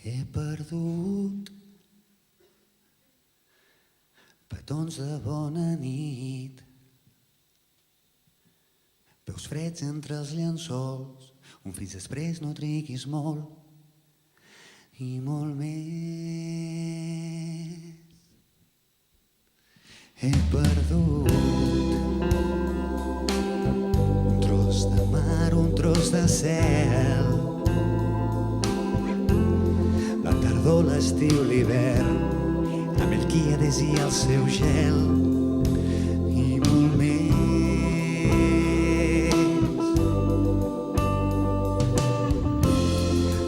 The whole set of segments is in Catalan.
He perdut petons de bona nit, peus freds entre els llençols, un fins després no triguis molt i molt més. He perdut un tros de mar, un tros de cel, la tardor, l'estiu, l'hivern, la Melquíades i el seu gel i molt més.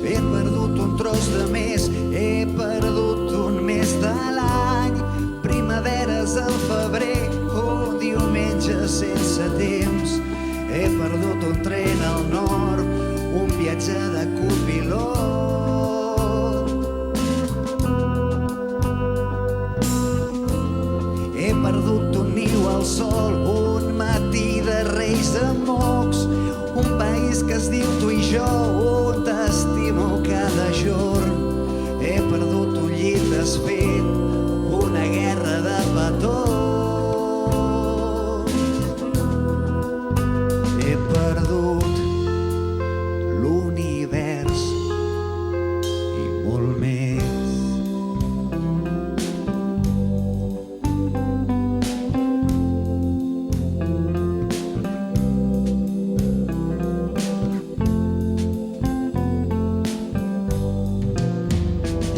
He perdut un tros de mes, he perdut un mes de l'any, primaveres al febrer o diumenges sense temps. He perdut un tren al nord, un viatge de copilot. He perdut un niu al sol, un matí de reis de mocs, un país que es diu tu i jo, on t'estimo cada jorn. He perdut un llit desfet, una guerra de petons. He perdut l'univers i molt més.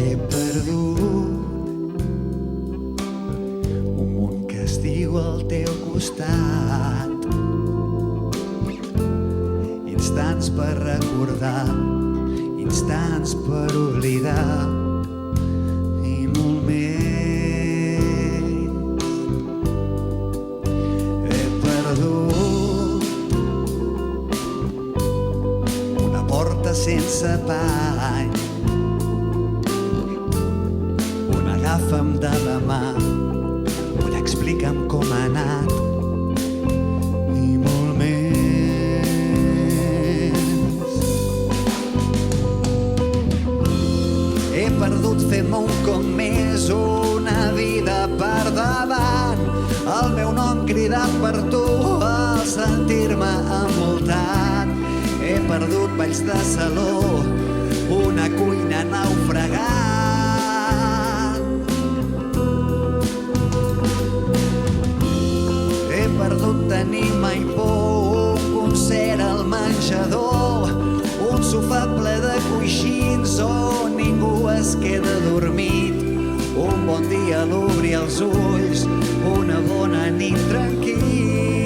He perdut un món que es diu al teu costat, instants per recordar, instants per oblidar i molt més. He perdut una porta sense pany, agafa'm de la mà, vull explica'm com ha anat i molt més. He perdut fer-me un cop més, una vida per davant, el meu nom cridat per tu al sentir-me envoltat. He perdut balls de saló, una cuina naufragant. He perdut tenir-me i por, un concert al menjador, un sofà ple de coixins on ningú es queda dormit, un bon dia a l'obrir els ulls, una bona nit tranquil.